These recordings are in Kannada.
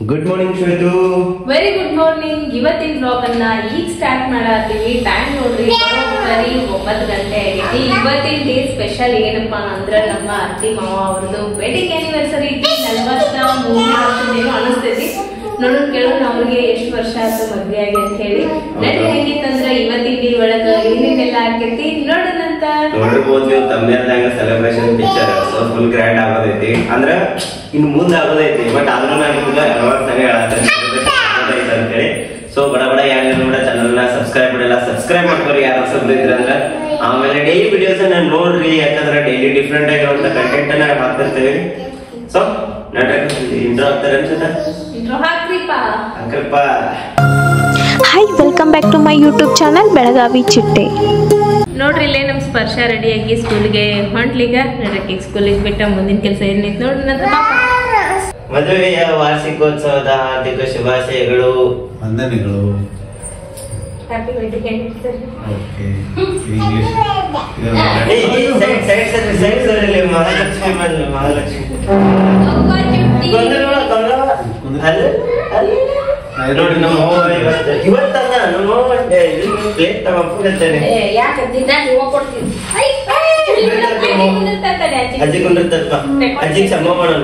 Good morning Shwetu. Very good morning. ಇವತ್ತಿನ ಬ್ಲಾಗ್ ಅನ್ನ ಈಗ ಸ್ಟಾರ್ಟ್ ಮಾಡತ್ತೀವಿ. ಟೈಮ್ ನೋಡ್ರಿ ಬರೋಬ್ಬರಿ 9 ಗಂಟೆ ಆಗೈತಿ. ಇವತ್ತಿನ ಡೇ ಸ್ಪೆಷಲ್ ಏನಪ್ಪಾ ಅಂದ್ರೆ ನಮ್ಮ ಅತ್ತಿ ಮಾವ ಅವ್ರದ್ದು ವೆಡ್ಡಿಂಗ್ ಆನಿವರ್ಸರಿ 43 ವರ್ಷದೇನು ಅನಿಸ್ತೈತಿ. ನೋಡೋಣ ಕೇಳೋಣ ಅವ್ರಿಗೆ ಎಷ್ಟು ವರ್ಷ ಆಯ್ತು ಮದ್ವೆ ಆಗಿ ಅಂತ ಹೇಳಿ. ನಡಿ ಹೆಂಗಿತ್ತಂದ್ರ ಇವತ್ತಿನ ಡೇ ಒಳಗ ಏನೇನೆಲ್ಲ ಆಕೈತಿ ನೋಡೋಣ ಅಂತ. ನೋಡಿರ್ಬೋದು ನೀವು ತಮ್ಮನೇಲ್ದಾಗ ಸೆಲೆಬ್ರೇಷನ್ ಪಿಕ್ಚರ್ ಫುಲ್ ಗ್ರ್ಯಾಂಡ್ ಆಗೋದೈತಿ. ಅಂದ್ರ ಇನ್ನು ಮುಂದೆ ಆಗೋದೈತಿ. ಬಟ್ ಆದ್ರೂ ನಾನು ನಿಮ್ಗೆ ಅರವತ್ತಾಗ ಹೇಳತ್ತೇನೆ ಅಂತೇಳಿ. ಸೊ ಬಡ ಬಡ ಯಾರು ಕೂಡ ಚಾನಲ್ ನ ಸಬ್ಸ್ಕ್ರೈಬ್ ಮಾಡ್ಕೊರಿ ಯಾರು ಹೊಸಬ್ರು ಇದ್ರ ಅಂದ್ರೆ. ಆಮೇಲೆ ಡೈಲಿ ವಿಡಿಯೋಸ್ ನಾನು ನೋಡ್ರಿ, ಯಾಕಂದ್ರೆ ಡೈಲಿ ಡಿಫ್ರೆಂಟ್ ಆಗಿರುವಂತ ಕಂಟೆಂಟ್ ಅನ್ನ ಹಾಕ್ತಿರ್ತೀವಿ. ಸೊ ಇಂಟ್ರೋ ಆಗ್ತಾರೆ ಅನ್ಸುತ್ತಾ? Hi, welcome back to my YouTube channel Belagavi Chitte. ನೋಡ್ರಿ ಇಲ್ಲೇ ನಮ್ ಸ್ಪರ್ಶ ರೆಡಿಯಾಗಿ ಸ್ಕೂಲ್ಗೆ ಹೊಂಟ್ಲಿಗ. ನಡಕ್ಕೆ ಸ್ಕೂಲಿಗೆ ಬಿಟ್ಟ ಮುಂದಿನ ಕೆಲಸ ಏನೈತಿ ನೋಡ್ರಿ. ನಂತರ ಮದುವೆಯ ವಾರ್ಷಿಕೋತ್ಸವದ ಹಾರ್ದಿಕ ಶುಭಾಶಯಗಳು, ವಂದನೆಗಳು. Happy wedding anniversary. Mahalakshmi Mahalakshmi ನೋಡಿ ನಮ್ಮ ಇವತ್ತಲ್ಲ ನಮ್ಮ ಪ್ಲೇಟ್ ತಗೊಂಡ್ತೇನೆ. ಅಜ್ಜಿ ಕುಂಡಿರ್ತಪ್ಪ. ಅಜ್ಜಿ ಕ್ಷಮ ಮಾಡೋಣ,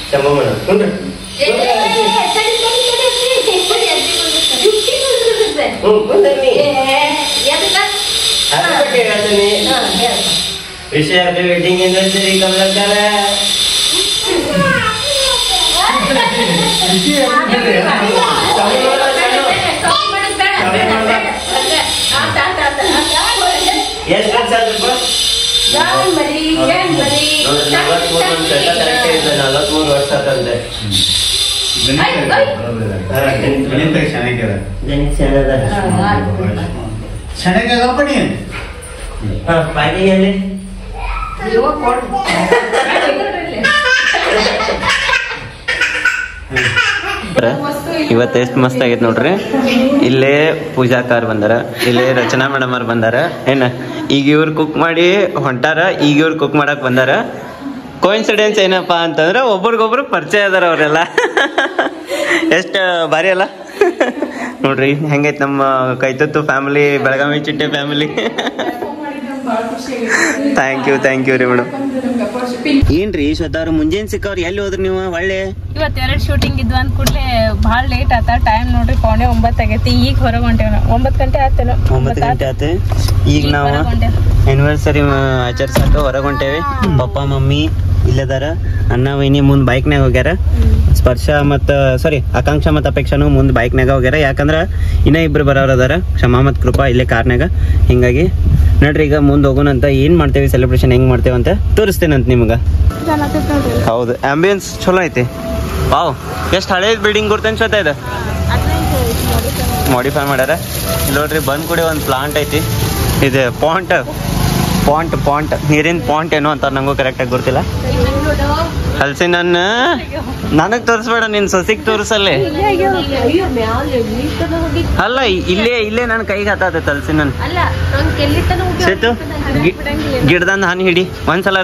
ಕ್ಷಮ ಮಾಡೋಣ. ಕುಂಡ್ರಿ ವಿಷಯ ವೆಡ್ಡಿಂಗ್ ಆನಿವರ್ಸರಿ ಕಮಲಕ್ಕರ. ಎಷ್ಟು ವರ್ಷ ಆದ್ರಪ್ಪ? 43 ವರ್ಷ ಆತಂತೆ. ಪಾರ್ಟಿಯಲ್ಲಿ ಇವತ್ತು ಎಷ್ಟು ಮಸ್ತ್ ಆಗೈತೆ ನೋಡ್ರಿ. ಇಲ್ಲೇ ಪೂಜಾಕಾರ್ ಬಂದಾರ, ಇಲ್ಲೇ ರಚನಾ ಮೇಡಮ್ ಅವ್ರು ಬಂದಾರ. ಏನ ಈಗ ಇವ್ರು ಕುಕ್ ಮಾಡಿ ಹೊಂಟಾರ, ಈಗ ಇವ್ರು ಕುಕ್ ಮಾಡಕ್ ಬಂದಾರ. ಕೋಇನ್ಸಿಡೆನ್ಸ್ ಏನಪ್ಪಾ ಅಂತಂದ್ರೆ ಒಬ್ರಿಗೊಬ್ರು ಪರಿಚಯ ಅದಾರ ಅವರೆಲ್ಲ. ಎಷ್ಟು ಭಾರಿ ಅಲ್ಲ ನೋಡ್ರಿ ಹೆಂಗೈತೆ ನಮ್ಮ ಕೈತತ್ತು ಫ್ಯಾಮಿಲಿ, ಬೆಳಗಾವಿ ಚಿಟ್ಟೆ ಫ್ಯಾಮಿಲಿ. ಥ್ಯಾಂಕ್ ಯು ರೀ ಮೇಡಮ್. ಏನ್ರಿ ಸ್ವತಃ ಮುಂಜಾನೆ ಸಿಕ್ಕವ್ರು ಎಲ್ಲಿ ಹೋದ್ರಿ ನೀವು? ಒಳ್ಳೆ ಇವತ್ತು 2 ಶೂಟಿಂಗ್ ಇದ್ವು ಅಂದ ಕೂಡಲೇ ಭಾಳ ಲೇಟ್ ಆತ. ಟೈಮ್ ನೋಡ್ರಿ 9:15 ಆಗೈತಿ. ಈಗ ಹೊರಗೆ ಹೊಂಟೇವ. 9 ಗಂಟೆ ಆತೇನೋ. 9 ಗಂಟೆ ಆತ. ಈಗ ನಾವು ಆನಿವರ್ಸರಿ ಆಚರಿಸಾಕ ಹೊರಗೆ ಹೊಂಟೇವಿ. ಪಪ್ಪ ಮಮ್ಮಿ ಇಲ್ಲದಾರ, ಅಣ್ಣ ವೈನಿ ಮುಂದ್ ಬೈಕ್ನಾಗ ಹೋಗ್ಯಾರ. ಸ್ಪರ್ಶ ಮತ್ತ ಆಕಾಂಕ್ಷ ಮತ್ತ ಅಪೇಕ್ಷಾನು ಮುಂದ್ ಬೈಕ್ನಾಗ ಹೋಗ್ಯಾರ. ಯಾಕಂದ್ರ ಇನ್ನ ಇಬ್ರು ಬರೋರ್ ಅದಾರ, ಕ್ಷಮಾ ಮತ್ ಕೃಪಾ ಇಲ್ಲೇ ಕಾರ್ನಾಗ. ಹಿಂಗಾಗಿ ನೋಡ್ರಿ ಈಗ ಮುಂದೆ ಹೋಗೋಣಂತ. ಏನ್ ಮಾಡ್ತೇವಿ ಸೆಲೆಬ್ರೇಷನ್ ಹೆಂಗ್ ಮಾಡ್ತೇವೆ ಅಂತ ತೋರಿಸ್ತೇನಂತ ನಿಮ್ಗ. ಹೌದು, ಆಂಬಿಯನ್ಸ್ ಚಲೋ ಐತಿ. ವಾವ್, ಎಷ್ಟು ಹಳೆ ಬಿಲ್ಡಿಂಗ್ ಗುರ್ತನ್ಸತ್ತ ಇದು. ಮಾಡಿಫೈ ಮಾಡ್ಯಾರ. ನೋಡ್ರಿ ಬಂದ್ ಕೂಡಿ ಒಂದು ಪ್ಲಾಂಟ್ ಐತಿ. ಇದು ಪಾಂಟ್ ನೀರಿನ ಪಾಂಟ್ ಏನೋ ಅಂತ ನಂಗೂ ಕರೆಕ್ಟಾಗಿ ಗೊತ್ತಿಲ್ಲ. ಹಲ್ಸಿನ ನನಗ್ ತೋರಿಸ್ಬೇಡ, ನಿನ್ ಸೊಸಿಗ್ ತೋರಿಸಲ್ಲೇ. ಅಲ್ಲ ಇಲ್ಲೇ ನನ್ ಕೈಗೆ ಹತ್ತೈತೆ ಹಲ್ಸಿನ. ಸೇತು ಗಿಡದಂದ ಹನಿ ಹಿಡಿ, ಒಂದ್ಸಲ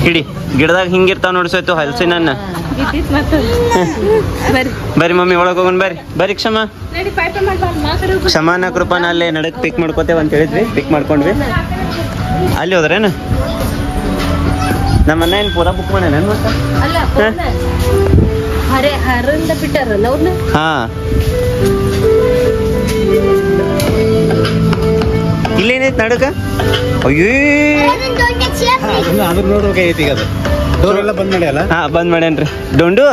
ಹಿಡಿ ಗಿಡದಾಗ ಹಿಂಗಿರ್ತಾವ ನೋಡ್ಸೋಯ್ತು ಹಲ್ಸಿನ. ಬರ್ರಿ ಮಮ್ಮಿ ಒಳಗ್ ಹೋಗೋಣ. ಬರ್ರಿ ಕ್ಷಮಾನ ಕೃಪಾನ ಅಲ್ಲೇ ನಡಕ್ ಪಿಕ್ ಮಾಡ್ಕೋತೇವ ಅಂತ ಹೇಳಿದ್ವಿ. ಪಿಕ್ ಮಾಡ್ಕೊಂಡ್ವಿ. ಅಲ್ಲಿ ಹೋದ್ರೇನು? ನಮ್ಮ ಅಣ್ಣ ಏನ್ ಪೂರಾ ಬುಕ್ ಮಾಡ್ಯಾನ? ಹಾ, ಇಲ್ಲೇನೈತಿ ನಡಕ? ಅಯ್ಯೋ ನೋಡ್ಬೇಕೈತಿ. ಈಗ ಡೋರ್ ಎಲ್ಲ ಬಂದ್ ಮಾಡ್ಯಾಲ. ಹಾ, ಬಂದ್ ಮಾಡ್ಯಾನ್ರಿ. ಡೊಂಡು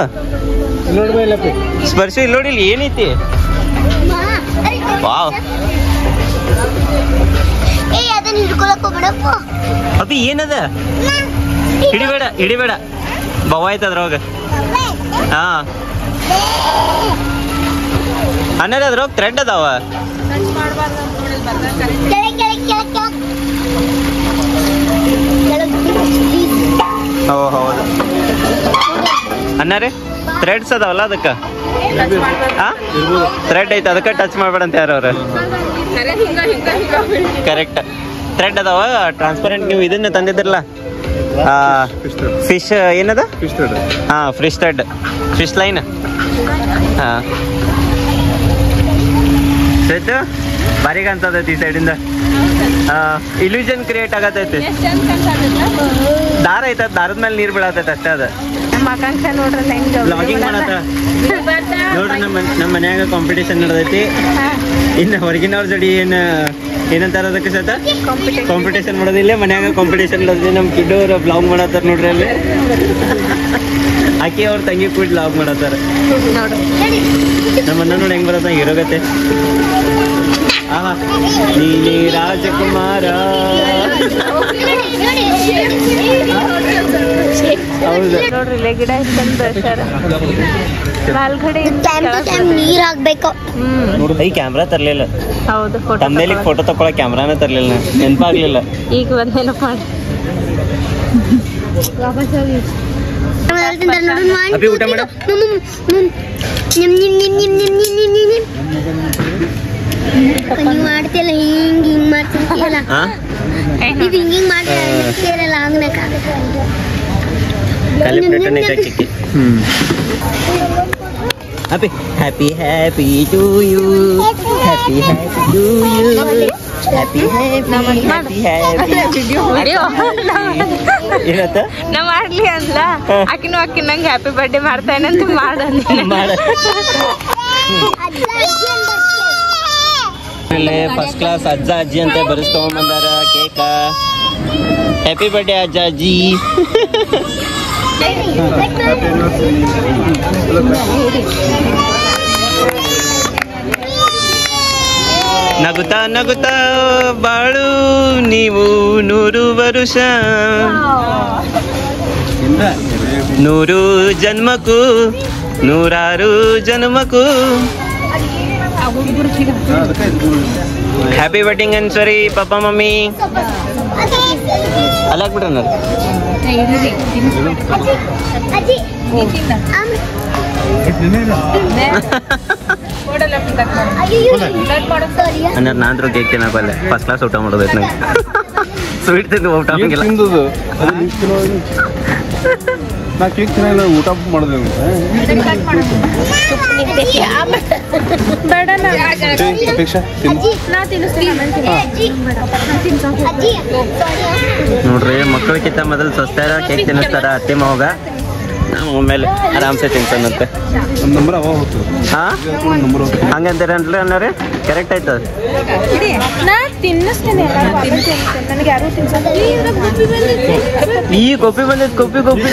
ಸ್ಪರ್ಶ ಇಲ್ಲಿ ನೋಡಿ, ಇಲ್ಲಿ ಏನೈತಿ? ವಾವ್, ಅಪ್ಪಿ ಏನದ? ಹಿಡಿಬೇಡ ಬವ ಆಯ್ತ ಅದ್ರೊಳಗ. ಹಾ, ಅನ್ನದ ಅದ್ರೊಳಗ ಥ್ರೆಡ್ ಅದಾವ. ಹೌದು, ಅನ್ನಾರೆ ಥ್ರೆಡ್ಸ್ ಅದಾವಲ್ಲ ಅದಕ್ಕೆ ಥ್ರೆಡ್ ಐತೆ ಅದಕ್ಕೆ ಟಚ್ ಮಾಡ್ಬೇಡ ಅಂತ ಯಾರು ಅವ್ರು ಕರೆಕ್ಟ್ ಥ್ರೆಡ್ ಅದಾವ ಟ್ರಾನ್ಸ್ಪರೆಂಟ್. ನೀವು ಇದನ್ನ ತಂದಿದ್ರಲ್ಲ ಫಿಶ್ ಏನದ ಹಾಂ ಫಿಶ್ ಥ್ರೆಡ್ ಫಿಶ್ ಲೈನ್ ಹಾಂ ಆಯ್ತು ಬಾರಿ ಕಾಣ್ತದೈತಿ ಈ ಸೈಡಿಂದ ಇಲ್ಯೂಷನ್ ಕ್ರಿಯೇಟ್ ಆಗತೈತಿ. ದಾರ ಐತ ದಾರದ ಮೇಲೆ ನೀರು ಬೀಳತೈತೆ ಅಷ್ಟೇ ಅದು ಬ್ಲಾಗಿಂಗ್ ಮಾಡತ್ತ ನೋಡ್ರಿ. ನಮ್ಮ ಮನ್ಯಾಗ ಕಾಂಪಿಟೇಷನ್ ನಡೆದೈತಿ. ಇನ್ನು ಹೊರಗಿನವ್ರ ಜೋಡಿ ಏನಂತಾರ ಅದಕ್ಕೆ ಸತ ಕಾಂಪಿಟೇಷನ್ ಮಾಡೋದಿಲ್ಲ ಮನ್ಯಾಗ ಕಾಂಪಿಟೇಷನ್ ನಡೆದೈತಿ. ನಮ್ಮ ಕಿಡ್ಡವ್ರು ಬ್ಲಾಗ್ ಮಾಡತ್ತಾರ ನೋಡ್ರಿ ಅಲ್ಲಿ. ಆಕೆ ಅವ್ರ ತಂಗಿ ಕೂಡ ಬ್ಲಾಗ್ ಮಾಡತ್ತಾರ. ನಮ್ಮ ಅಣ್ಣ ನೋಡಿ ಹೆಂಗ್ ಬರತ್ತ ಇರೋಗತ್ತೆ. ಆಹಾ ನೀನೇ ರಾಜಕುಮಾರ. ಹೌದು ನೋಡ್ರಿ ಗಿಡ ನೀರ್ ಹಾಕ್ಬೇಕು. ಈ ಕ್ಯಾಮ್ರಾ ತರ್ಲಿಲ್ಲ. ಹೌದು ತಮ್ಮನೇಲಿಗೆ ಫೋಟೋ ತಗೊಳಕ್ ಕ್ಯಾಮ್ರಾನೇ ತರ್ಲಿಲ್ಲ. ನೆನಪಾಗ್ಲಿಲ್ಲ. ಈಗ ಒಂದ್ ನೆನಪು ಮಾಡಿ ಅಭಿ ಊಟ ಮಾಡ. ಮಾಡ್ತಿಯಲ್ಲ ಹಿಂಗ್ ಮಾಡ್ತಿರ್ತೀಯಲ್ಲ ನೀವ್ ಹಿಂಗ್ ಮಾಡ್ತೀರಲ್ಲ happy happy happy to you happy happy to you happy happy ಏನತ್ತ ನಾ ಮಾಡ್ಲಿ ಅಂದ್ಲ ಆಕಿನೂ ನಂಗೆ ಹ್ಯಾಪಿ ಬರ್ಡೇ ಮಾಡ್ತಾನಂತ ಮಾಡ ಫಸ್ಟ್ ಕ್ಲಾಸ್ ಅಜ್ಜ ಅಜ್ಜಿ ಅಂತ ಬರೆಸ್ಕೊಂಬಂದಾರ ಕೇಕ. ಹ್ಯಾಪಿ ಬರ್ಡೇ ಅಜ್ಜ ಅಜ್ಜಿ. ನಗುತ್ತಾ ನಗುತ್ತಾ ಬಾಳು ನೀವು 100 ವರುಷ 100 ಜನ್ಮಕ್ಕೂ 100 ಜನ್ಮಕ್ಕೂ. Happy wedding anniversary papa mummy. ಅಲ್ಲಾಕ್ಬಿಟ್ರ ಅಂದ್ರೆ ನಾನ್ರು ಕೇಕ್ ತಿನ್ನಬಲ್ಲೆ. ಫಸ್ಟ್ ಕ್ಲಾಸ್ ಊಟ ಮಾಡೋದೈತೆ ನಂಗೆ. ಸ್ವೀಟ್ ತಿಂದು ಊಟ ಆಗಂಗಿಲ್ಲ. ನಾ ಕೇಕ್ ತಿನ್ನಲ್ಲ ಊಟ ಮಾಡಿದೆ. ನೋಡ್ರಿ ಮಕ್ಕಳಿಗಿಂತ ಮೊದಲು ಸ್ವಸ್ಥರ ಕೇಕ್ ತಿನ್ನಿಸ್ತಾರ ಅತ್ತೆ ಮಾವಾಗ. ನಾವು ಆಮೇಲೆ ಆರಾಮ್ಸೆ ತಿನ್ಸನಂತೆ. ಹಾ ಹಂಗಂತೀರ ಅನ್ನೋರಿ ಕರೆಕ್ಟ್ ಆಯ್ತದ. ಈ ಗೋಪಿ ಬಂದೈತೆ ಗೋಪಿ ಗೋಪಿ.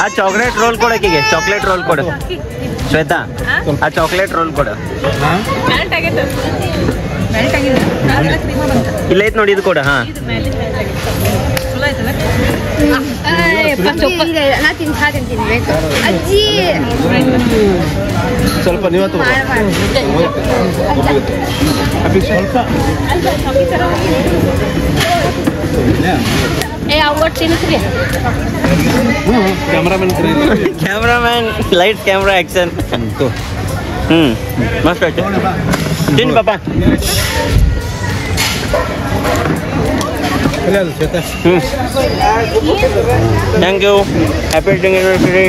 ಆ ಚಾಕ್ಲೇಟ್ ರೋಲ್ ಕೊಡಕ್ಕಿಗೆ ಚಾಕ್ಲೇಟ್ ರೋಲ್ ಕೊಡು ಶ್ವೇತಾ. ಆ ಚಾಕ್ಲೇಟ್ ರೋಲ್ ಕೊಡು. ಇಲ್ಲ ಐತ್ ನೋಡಿ ಇದು ಕೊಡ. ಹಾ ಸ್ವಲ್ಪ ನೀವತ್ತು ಕ್ಯಾಮ್ರಾಮನ್ ಲೈಟ್ ಕ್ಯಾಮ್ರಾ ಆಕ್ಷನ್. ಮಸ್ತ್ ಆಯ್ತು. ತಿನ್ ಪಾಪ. Thank you. Happy anniversary.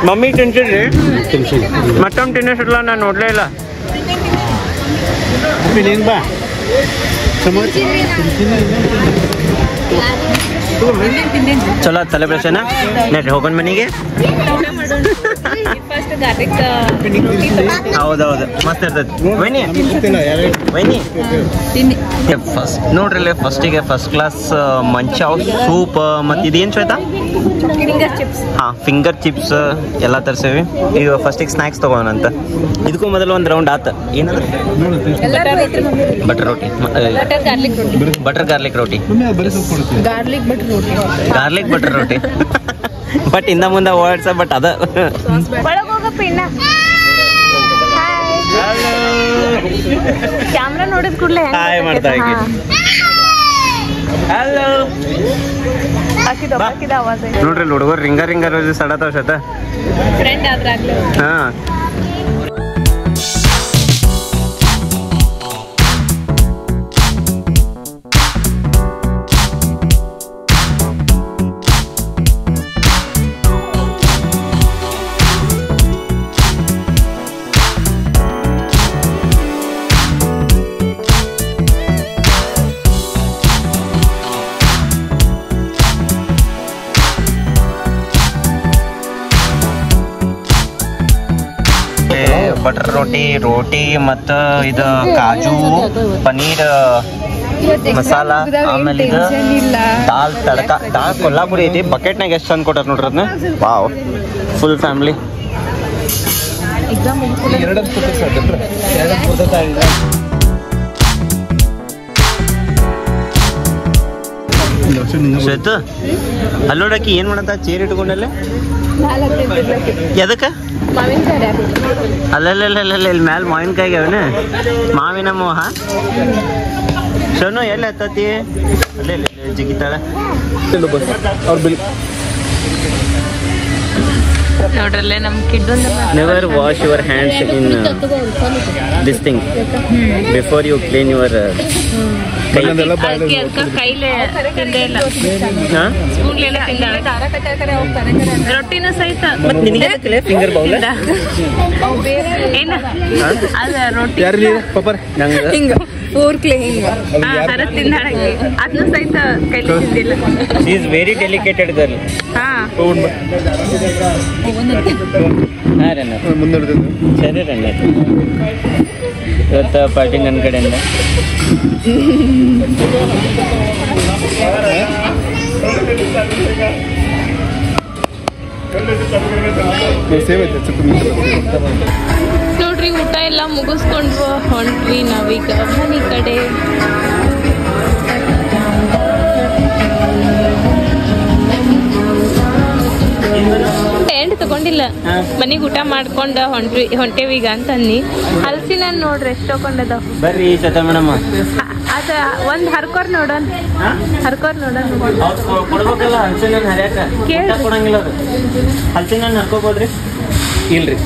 Mummy ತಿನ್ಸಿದ್ರಿ ಮತ್ತೊಮ್ಮೆ ತಿನ್ನಿಸಿಲ್ಲ ನಾನು ನೋಡ್ಲೇ ಇಲ್ಲ. ಬಾ ಚಲೋ ಸೆಲೆಬ್ರೇಷನ್. ನೆಟ್ ಹೋಗೋಣ ಮನೆಗೆ. ಹೌದೌದು ಮಸ್ತ್ ಇರ್ತೈತಿ. ವೈನಿ ಫಸ್ಟ್ ನೋಡ್ರಿ ಫಸ್ಟಿಗೆ ಫಸ್ಟ್ ಕ್ಲಾಸ್ ಮಂಚಾವ್ ಸೂಪ್ ಮತ್ತು ಇದೇನು ಶ್ವೇತಾ? ಹಾಂ ಫಿಂಗರ್ ಚಿಪ್ಸ್ ಎಲ್ಲ ತರಿಸೇವಿ. ಈಗ ಫಸ್ಟಿಗೆ ಸ್ನ್ಯಾಕ್ಸ್ ತೊಗೊಳೋಣಂತ. ಇದಕ್ಕೂ ಮೊದಲು ಒಂದು ರೌಂಡ್ ಆತ. ಏನಂದ್ರೆ butter roti butter garlic roti garlic butter roti. But ಇಂದ ಮುಂದೆ ವರ್ಡ್ಸ್ ಬಟ್ ಅದ ಕ್ಯಾಮ್ರಾ ನೋಡಿದ ಕೂಡಲೇ ಹಾಯ್ ಮಾಡ್ತಾ ಹಲೋ ನೋಡ್ರಿ ಹುಡುಗರು ರಿಂಗ ರಿಂಗ ರೋಜ್ ಸಡತಾವ ಶತ ಫ್ರೆಂಡ್ ಆದ್ರಾಗ್ಲೇ ಹಾ ಬಟರ್ ರೋಟಿ ಮತ್ತು ಇದು ಕಾಜು ಪನೀರ್ ಮಸಾಲ ಆಮೇಲೆ ಇದು ದಾಲ್ ತಡಕ ದಾಲ್ ಕೊಲ್ಲಾಪುರಿ ಐತಿ ಬಕೆಟ್ನಾಗ ಎಷ್ಟು ಚಂದ ಕೊಟ್ಟಾರ ನೋಡ್ರಿ ಅದನ್ನ ವಾವ್ ಫುಲ್ ಫ್ಯಾಮಿಲಿ ಶ್ವೇತು ಅಲ್ಲಿ ನೋಡಕ್ಕೆ ಏನ್ ಮಾಡತ್ತ ಚೇರ್ ಇಟ್ಕೊಂಡಲ್ಲ ಎದಕ್ಕ ಅಲ್ಲಲ್ಲ ಇಲ್ಲಿ ಮ್ಯಾಲ ಮಾವಿನಕಾಯಿಗೆ ಅವನ ಮಾವಿನ ಮೋಹ ಶೋನು ಎಲ್ಲಿ ಹತ್ತತಿ ಅಲ್ಲೇ ಜಿಗಿತಾಳ ನೋಡ್ರಲ್ಲೇ ನಮ್ ಕಿಡ್ಡೊಂದು never wash your hands in this thing before you clean your ಕೈಲೇ ತಿಂದೇ ಇಲ್ಲ ಸ್ಪೂನ್ಲೆಲ್ಲ ರೊಟ್ಟಿನ ಸಹಿತ ಫಿಂಗರ್ ಬೌಲ್ ಏನ ಅದ ರೊಟ್ಟಿ ನಂಗೆ ಹರದ್ ತಿಂದಾಳಂಗೆ ಅದನ್ನು ಸಹಿತ ಕೈಲಿ ತಿಂದಿಲ್ಲ ಈಸ್ ವೆರಿ ಡೆಲಿಕೇಟೆಡ್ ಗರ್ಲ್ ಹಾ ಸರಿ ರಣ್ಣ ಇವತ್ತು ಪಾರ್ಟಿ ನನ್ನ ಕಡೆಯಿಂದ ನೋಡ್ರಿ ಊಟ ಎಲ್ಲ ಮುಗಿಸ್ಕೊಂಡ್ರು ಹೊಂಟ್ವಿ ನಾವೀಗ ಮನೆ ಕಡೆ ಎಂಡ್ ತಗೊಂಡಿಲ್ಲ ಮನಿಗ್ ಊಟ ಮಾಡ್ಕೊಂಡ ಹೊಂಟೇವೀಗ ಅಂತನ್ನಿ ಹಲ್ಸಿನ ನೋಡ್ರಿ ಎಷ್ಟು ತಗೊಂಡದ ಬರ್ರಿ ಸತ ಮೇಡಮ್ ಅದ ಒಂದ್ ಹರ್ಕೋರ್ ನೋಡೋಣ ಕೊಡ್ಬೇಕಲ್ಲ ಹಲ್ಸಿನ ಹರಿಯಾಕ ಕೊಡಂಗಿಲ್ಲ ಅದು ಹಲ್ಸಿನ ಹರ್ಕೋಬೋದ್ರಿ ಇಲ್ರಿ